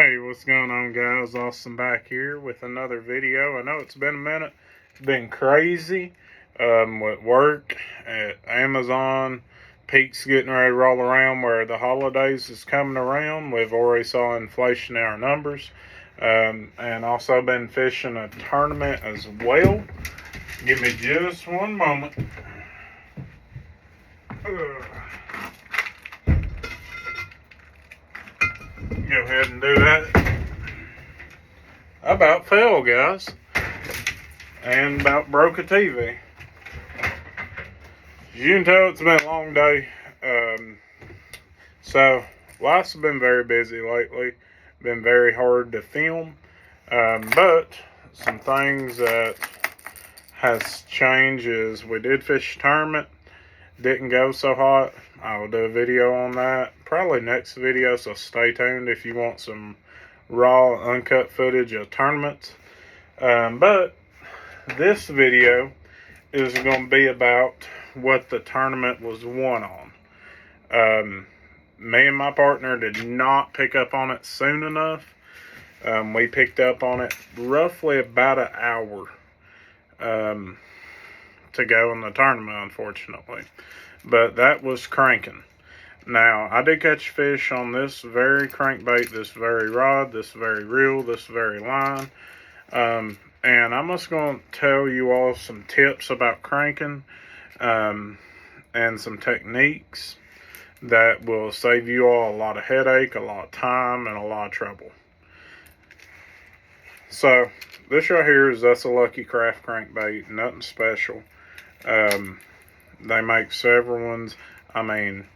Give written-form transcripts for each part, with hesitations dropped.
Hey, what's going on, guys? Austin back here with another video. I know it's been a minute. It's been crazy with work at Amazon. Peak's getting ready to roll around where the holidays is coming around. We've already saw inflation in our numbers. And also been fishing a tournament as well. Give me just one moment. Go ahead and do that. I about fell, guys. And about broke a TV. As you can tell, it's been a long day. So, life's been very busy lately. Been very hard to film. But some things that has changed is we did fish a tournament. Didn't go so hot. I will do a video on that. Probably next video, so stay tuned if you want some raw, uncut footage of tournaments. But this video is going to be about what the tournament was won on. Me and my partner did not pick up on it soon enough. We picked up on it roughly about an hour to go in the tournament, unfortunately. But that was cranking. Now, I did catch fish on this very crankbait, this very rod, this very reel, this very line. And I'm just going to tell you all some tips about cranking and some techniques that will save you all a lot of headache, a lot of time, and a lot of trouble. So, this right here is that's a Lucky Craft crankbait, nothing special. They make several ones. I mean,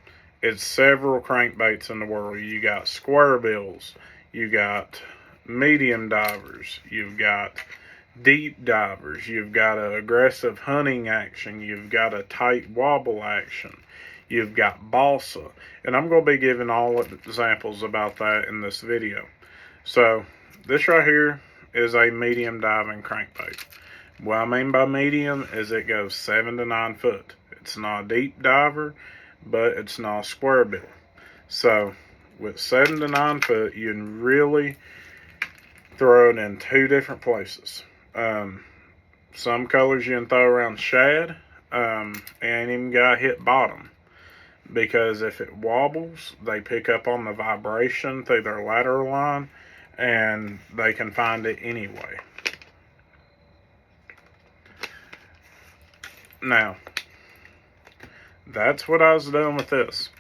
it's several crankbaits in the world. You got square bills, you got medium divers, you've got deep divers, you've got an aggressive hunting action, you've got a tight wobble action, you've got balsa, and I'm going to be giving all examples about that in this video. So this right here is a medium diving crankbait. What I mean by medium is it goes 7 to 9 foot. It's not a deep diver, but it's not a square bill. So with 7 to 9 foot, you can really throw it in two different places. Some colors you can throw around shad, and even got to hit bottom, because if it wobbles, they pick up on the vibration through their lateral line, and they can find it anyway. Now, that's what I was doing with this.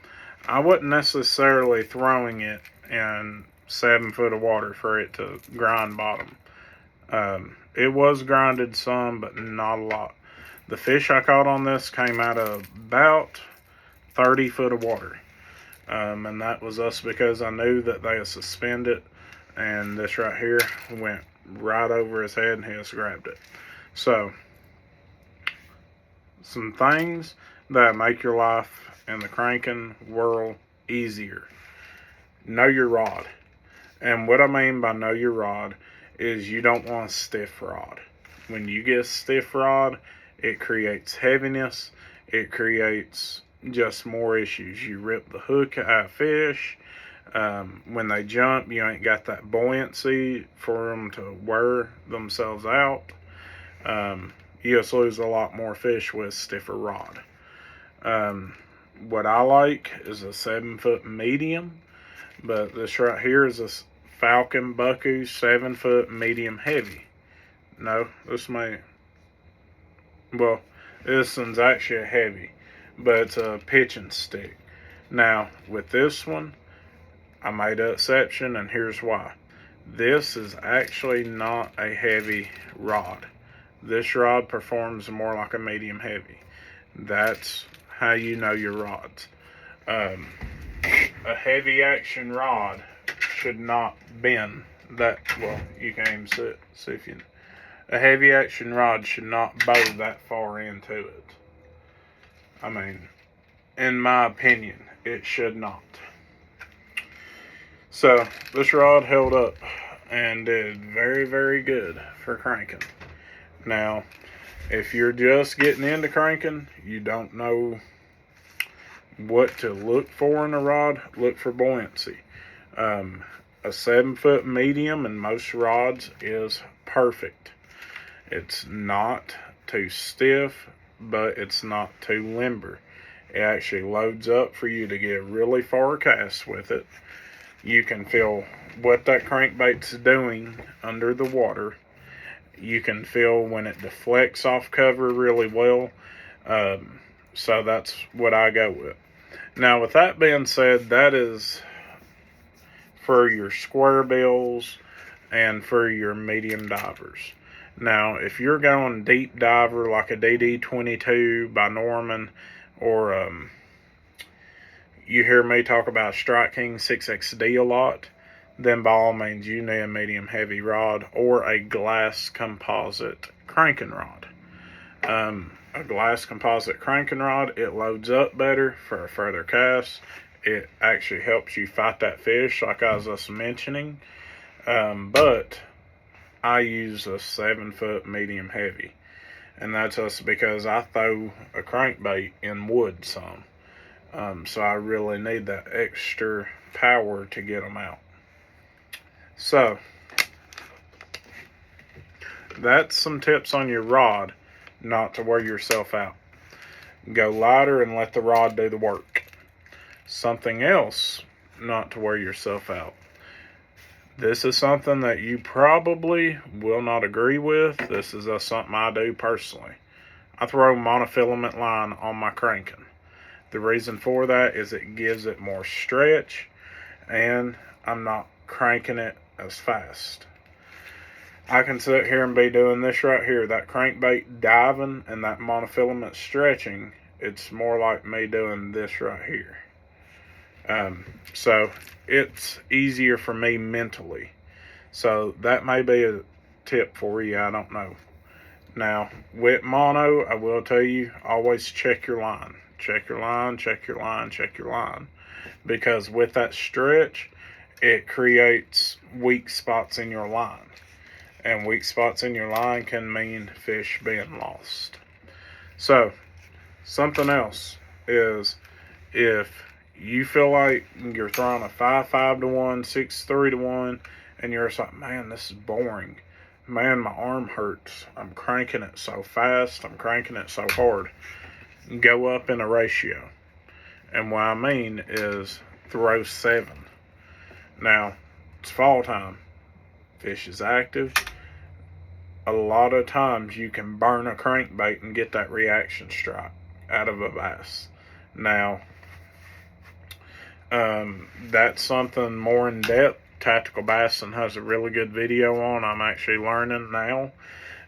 I wasn't necessarily throwing it in 7 foot of water for it to grind bottom. It was grinded some, but not a lot. The fish I caught on this came out of about 30 foot of water. And that was us because I knew that they had suspended, and this right here went right over his head and he just grabbed it. So, some things that make your life in the cranking world easier. Know your rod. And what I mean by know your rod is you don't want a stiff rod. When you get a stiff rod, it creates heaviness. It creates just more issues. You rip the hook out of fish. When they jump, you ain't got that buoyancy for them to wear themselves out. You just lose a lot more fish with a stiffer rod. What I like is a 7 foot medium, but this right here is a Falcon Bucku 7 foot medium heavy. No, this one's actually a heavy, but it's a pitching stick. Now, with this one, I made an exception, and here's why. This is actually not a heavy rod. This rod performs more like a medium heavy. That's how you know your rods. A heavy action rod should not bend that well. You can even see if you. A heavy action rod should not bow that far into it. I mean, in my opinion, it should not. So this rod held up and did very, very good for cranking. Now, if you're just getting into cranking, you don't know what to look for in a rod, look for buoyancy. a 7-foot medium in most rods is perfect. It's not too stiff, but it's not too limber. It actually loads up for you to get really far casts with it. You can feel what that crankbait's doing under the water. You can feel when it deflects off cover really well. So that's what I go with. Now, with that being said, that is for your square bills and for your medium divers. Now, if you're going deep diver like a DD22 by Norman, or you hear me talk about Strike King 6XD a lot, then by all means you need a medium heavy rod or a glass composite cranking rod. A glass composite cranking rod, it loads up better for a further cast. It actually helps you fight that fish like I was just mentioning. But I use a 7-foot medium heavy. And that's just because I throw a crankbait in wood some. So I really need that extra power to get them out. So, that's some tips on your rod not to wear yourself out. Go lighter and let the rod do the work. Something else not to wear yourself out. This is something that you probably will not agree with. This is something I do personally. I throw monofilament line on my cranking. The reason for that is it gives it more stretch and I'm not cranking it as fast. I can sit here and be doing this right here, that crankbait diving and that monofilament stretching. It's more like me doing this right here. So it's easier for me mentally. So that may be a tip for you, I don't know. Now, with mono, I will tell you, always check your line. Check your line, check your line, check your line. Because with that stretch, it creates weak spots in your line. And weak spots in your line can mean fish being lost. So, something else is if you feel like you're throwing a 5-5 to 1, 6-3 to 1, and you're just like, man, this is boring. Man, my arm hurts. I'm cranking it so fast. I'm cranking it so hard. Go up in a ratio. And what I mean is throw 7. Now, it's fall time. Fish is active. A lot of times you can burn a crankbait and get that reaction strike out of a bass. Now, that's something more in depth. Tactical Bassin has a really good video on. I'm actually learning now.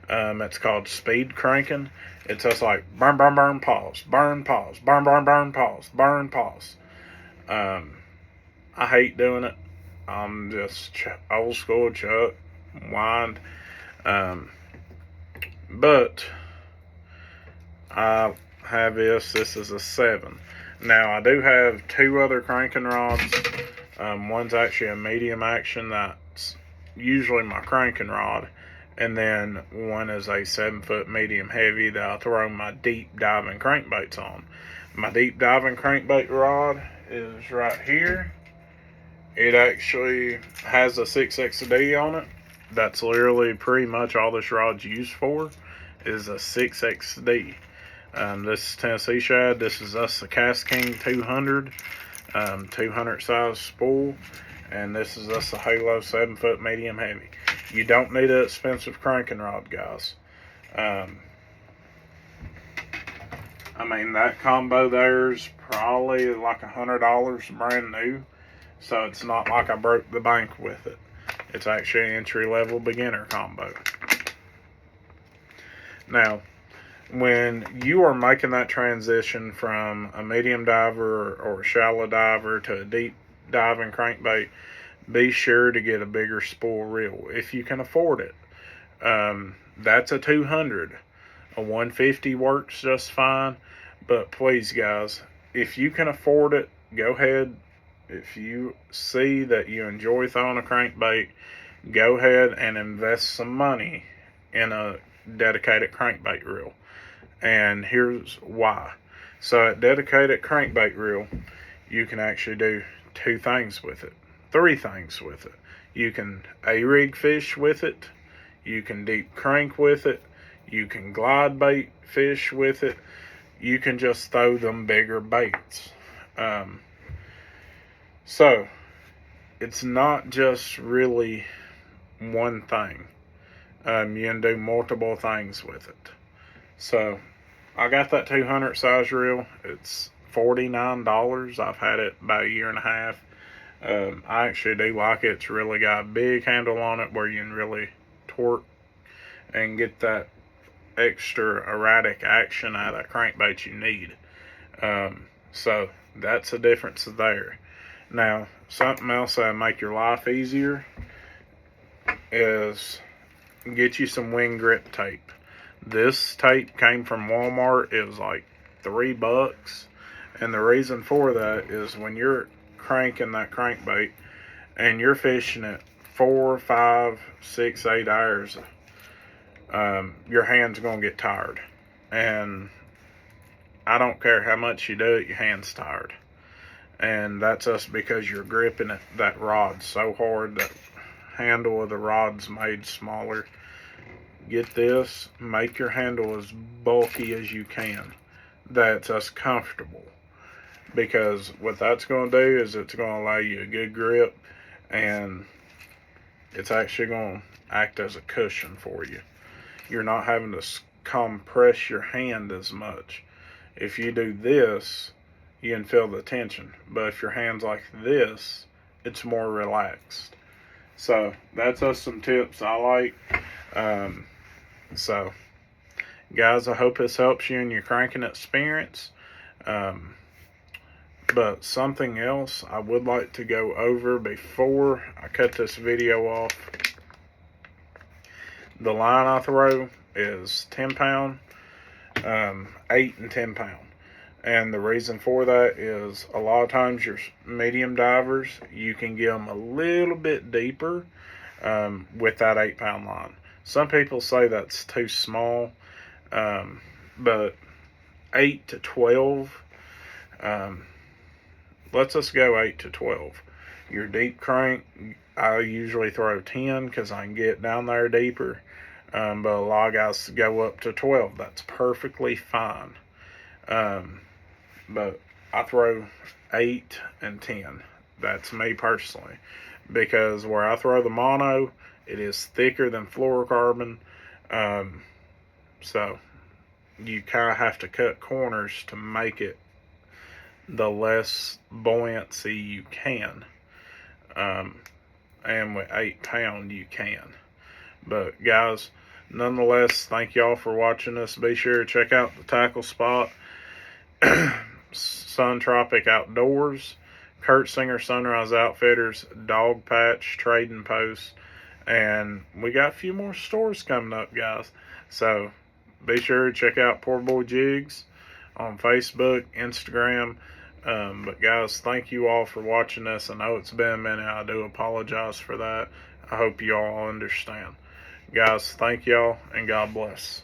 It's called speed cranking. It's just like burn, burn, burn, pause, burn, pause, burn, burn, burn, pause, burn, pause. I hate doing it. I'm just old school chuck, wind. But I have this. This is a 7. Now, I do have 2 other cranking rods. One's actually a medium action. That's usually my cranking rod. And then one is a 7-foot medium heavy that I throw my deep diving crankbaits on. My deep diving crankbait rod is right here. It actually has a 6XD on it. That's literally pretty much all this rod's used for is a 6XD. This is Tennessee Shad. This is the Cast King 200. 200 size spool. And this is the Halo 7-foot medium heavy. You don't need an expensive cranking rod, guys. I mean, that combo there's probably like $100 brand new. So it's not like I broke the bank with it. It's actually an entry-level beginner combo. Now, when you are making that transition from a medium diver or a shallow diver to a deep diving crankbait, be sure to get a bigger spool reel if you can afford it. That's a 200. A 150 works just fine. But please, guys, if you can afford it, go ahead. If you see that you enjoy throwing a crankbait, go ahead and invest some money in a dedicated crankbait reel. And here's why. So at dedicated crankbait reel, you can actually do 2 things with it. 3 things with it. You can A-rig fish with it. You can deep crank with it. You can glide bait fish with it. You can just throw them bigger baits. So, it's not just really one thing. You can do multiple things with it. So, I got that 200 size reel. It's $49. I've had it about a year and a half. I actually do like it. It's really got a big handle on it where you can really torque and get that extra erratic action out of that crankbait you need. So that's the difference there. Now, something else that'll make your life easier is get you some wing grip tape. This tape came from Walmart. It was like $3. And the reason for that is when you're cranking that crankbait and you're fishing it 4, 5, 6, 8 hours, your hand's going to get tired. And I don't care how much you do it, your hand's tired. And that's just because you're gripping that rod so hard. That handle of the rod's made smaller. Get this, make your handle as bulky as you can. That's as comfortable. Because what that's going to do is it's going to allow you a good grip, and it's actually going to act as a cushion for you. You're not having to compress your hand as much. If you do this, you can feel the tension. But if your hand's like this, it's more relaxed. So that's just some tips I like. So guys, I hope this helps you in your cranking experience. But something else I would like to go over before I cut this video off. The line I throw is 10 pound, 8 and 10 pound. And the reason for that is a lot of times your medium divers, you can get them a little bit deeper with that 8 pound line. Some people say that's too small, but 8 to 12, let's just go 8 to 12. Your deep crank, I usually throw 10 because I can get down there deeper. But a lot of guys go up to 12. That's perfectly fine. But I throw 8 and 10. That's me personally. Because where I throw the mono, it is thicker than fluorocarbon. So you kind of have to cut corners to make it the less buoyancy you can. And with 8 pound you can. But guys, nonetheless, thank y'all for watching us. Be sure to check out the tackle spot, Sun Tropic Outdoors, Kurt Singer Sunrise Outfitters, Dog Patch Trading Post, and we got a few more stores coming up, guys. So be sure to check out Poor Boy Jigs on Facebook, Instagram. But guys, thank you all for watching this. I know it's been a minute. I do apologize for that. I hope you all understand. Guys, thank y'all, and God bless.